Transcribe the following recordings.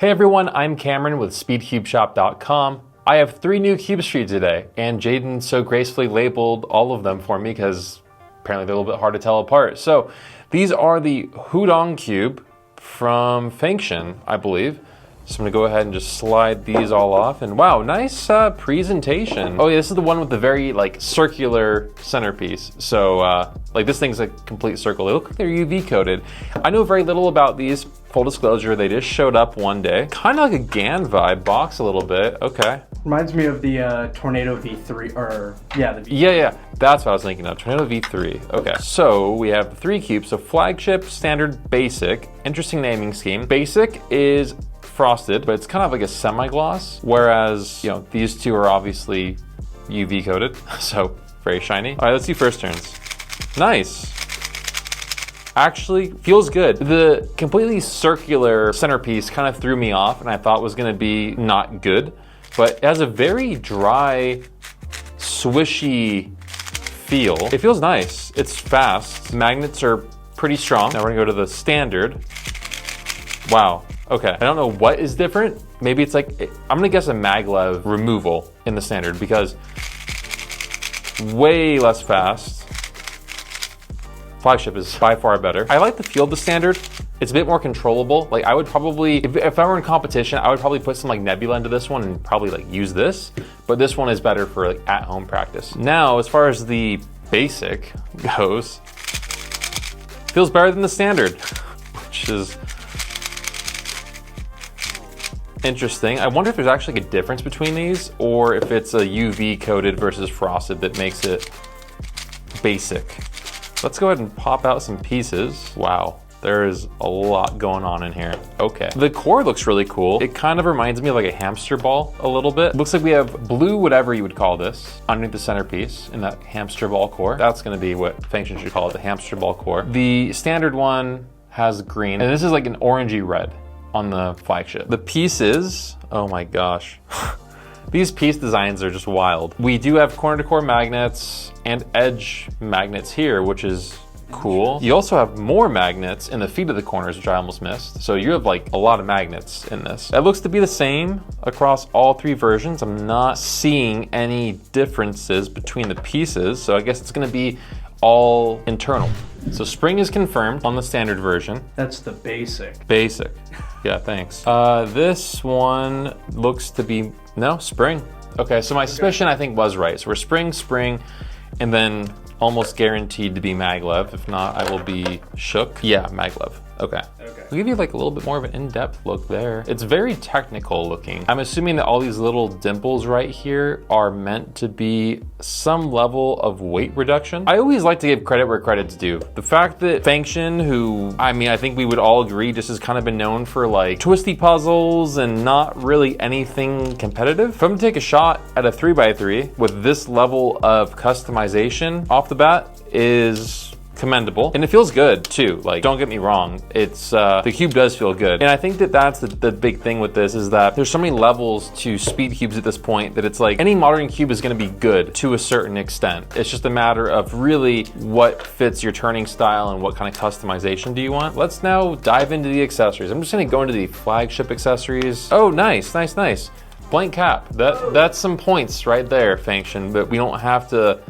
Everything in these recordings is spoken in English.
Hey everyone, I'm Cameron with SpeedCubeShop.com. I have 3 new cubes for you today, and Jaden so gracefully labeled all of them for me because apparently they're a little bit hard to tell apart. So these are the Hudong cube from Fanxin, I believe. So I'm gonna go ahead and just slide these all off, and wow, nice presentation. Oh yeah, this is the one with the very circular centerpiece. So like this thing's a complete circle. They look like they're UV coated. I know very little about these, full disclosure. They just showed up one day. Kind of like a GAN vibe box a little bit, okay. Reminds me of the Tornado V3, or yeah, the V3. Yeah, that's what I was thinking of, Tornado V3. Okay, so we have the 3 cubes. So flagship, standard, basic. Interesting naming scheme. Basic is frosted, but it's kind of like a semi-gloss, whereas, you know, these two are obviously UV coated, so very shiny. All right, let's do first turns. Nice. Actually, feels good. The completely circular centerpiece kind of threw me off, and I thought was gonna be not good, but it has a very dry, swishy feel. It feels nice. It's fast. Magnets are pretty strong. Now we're gonna go to the standard. Wow. Okay, I don't know what is different. Maybe it's like, I'm gonna guess a maglev removal in the standard because way less fast. Flagship is by far better. I like the feel of the standard. It's a bit more controllable. Like I would probably, if I were in competition, I would probably put some like Nebula into this one and probably like use this, but this one is better for like at-home practice. Now, as far as the basic goes, feels better than the standard, which is interesting. I wonder if there's actually a difference between these or if it's a UV coated versus frosted that makes it basic. Let's go ahead and pop out some pieces. Wow, there's a lot going on in here. Okay, the core looks really cool. It kind of reminds me of like a hamster ball a little bit. Looks like we have blue, whatever you would call this, underneath the centerpiece in that hamster ball core. That's gonna be what Fanxin should call it, the hamster ball core. The standard one has green, and this is like an orangey red on the flagship. The pieces, oh my gosh. These piece designs are just wild. We do have corner to core magnets and edge magnets here, which is cool. You also have more magnets in the feet of the corners, which I almost missed. So you have like a lot of magnets in this. It looks to be the same across all 3 versions. I'm not seeing any differences between the pieces. So I guess it's gonna be all internal. So spring is confirmed on the standard version. That's the basic. Basic, yeah, thanks. This one looks to be, no, spring. Okay, so my suspicion I think was right. So we're spring, and then almost guaranteed to be maglev. If not, I will be shook. Yeah, maglev, okay. I'll give you like a little bit more of an in-depth look there. It's very technical looking. I'm assuming that all these little dimples right here are meant to be some level of weight reduction. I always like to give credit where credit's due. The fact that Fanxin, who, I mean, I think we would all agree just has kind of been known for like twisty puzzles and not really anything competitive. If I'm gonna take a shot at a 3x3 with this level of customization off the bat is commendable, and it feels good too. Like, don't get me wrong, it's the cube does feel good, and I think that that's the big thing with this is that there's so many levels to speed cubes at this point that it's like any modern cube is going to be good to a certain extent. It's just a matter of really what fits your turning style and what kind of customization do you want. Let's now dive into the accessories. I'm just going to go into the flagship accessories. Oh, nice. Blank cap. That's some points right there, Fanxin, but we don't have to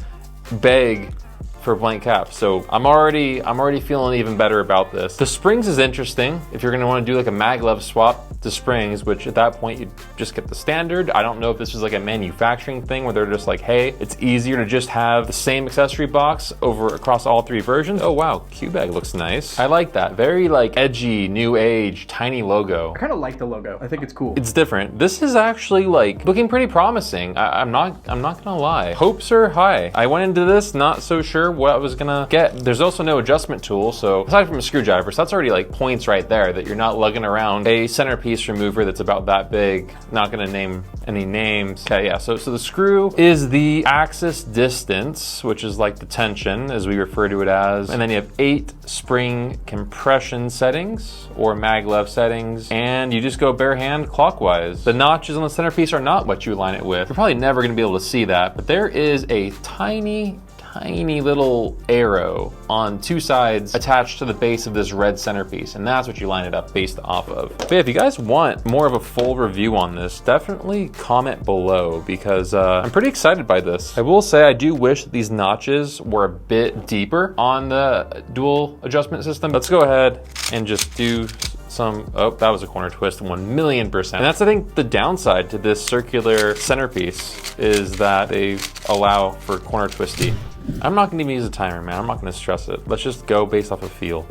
beg for blank cap. So I'm already feeling even better about this. The springs is interesting. If you're gonna wanna do like a maglev swap to springs, which at that point you just get the standard. I don't know if this is like a manufacturing thing where they're just like, hey, it's easier to just have the same accessory box over across all 3 versions. Oh wow, cube bag looks nice. I like that. Very like edgy, new age, tiny logo. I kind of like the logo. I think it's cool. It's different. This is actually like looking pretty promising. I'm not gonna lie. Hopes are high. I went into this not so sure what I was gonna get. There's also no adjustment tool, so aside from a screwdriver, so that's already like points right there that you're not lugging around a centerpiece remover that's about that big. Not gonna name any names. Okay, yeah, so the screw is the axis distance, which is like the tension as we refer to it as, and then you have 8 spring compression settings or maglev settings, and you just go bare hand clockwise. The notches on the centerpiece are not what you align it with. You're probably never gonna be able to see that, but there is a tiny tiny little arrow on 2 sides attached to the base of this red centerpiece, and that's what you line it up based off of. But yeah, if you guys want more of a full review on this, definitely comment below, because I'm pretty excited by this. I will say I do wish that these notches were a bit deeper on the dual adjustment system. Let's go ahead and just do some, oh, that was a corner twist, 1,000,000%. And that's, I think, the downside to this circular centerpiece, is that they allow for corner twisty. I'm not gonna even use a timer, man. I'm not gonna stress it. Let's just go based off of feel.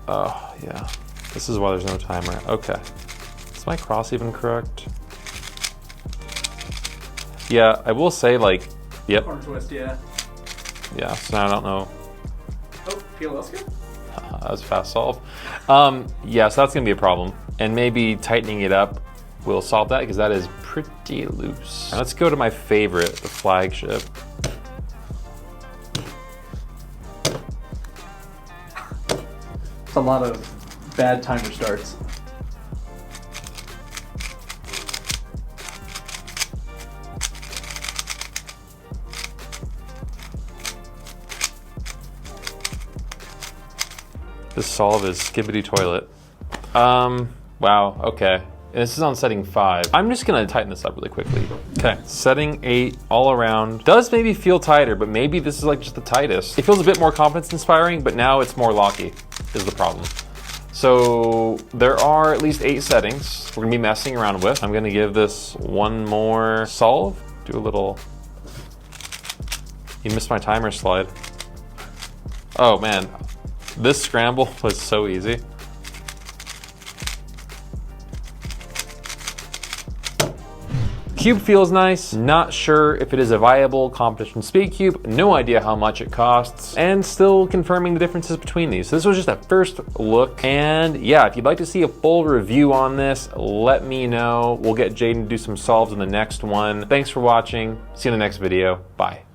Oh, yeah. This is why there's no timer. Okay. Is my cross even correct? Yeah, I will say, like, yep. Corner twist, yeah. Yeah, so now I don't know. Oh, feel less good? That was a fast solve. Yeah, so that's gonna be a problem. And maybe tightening it up will solve that, because that is pretty loose. Now let's go to my favorite, the flagship. It's a lot of bad timer starts. This solve is skibbity toilet. Wow, okay. And this is on setting 5. I'm just gonna tighten this up really quickly. Okay, setting 8 all around. Does maybe feel tighter, but maybe this is like just the tightest. It feels a bit more confidence inspiring, but now it's more locky, is the problem. So there are at least 8 settings we're gonna be messing around with. I'm gonna give this one more solve. Do a little, you missed my timer slide. Oh man, this scramble was so easy. Cube feels nice, not sure if it is a viable competition speed cube, no idea how much it costs, and still confirming the differences between these. So this was just a first look, and yeah, if you'd like to see a full review on this, let me know. We'll get Jaden to do some solves in the next one. Thanks for watching, see you in the next video, bye.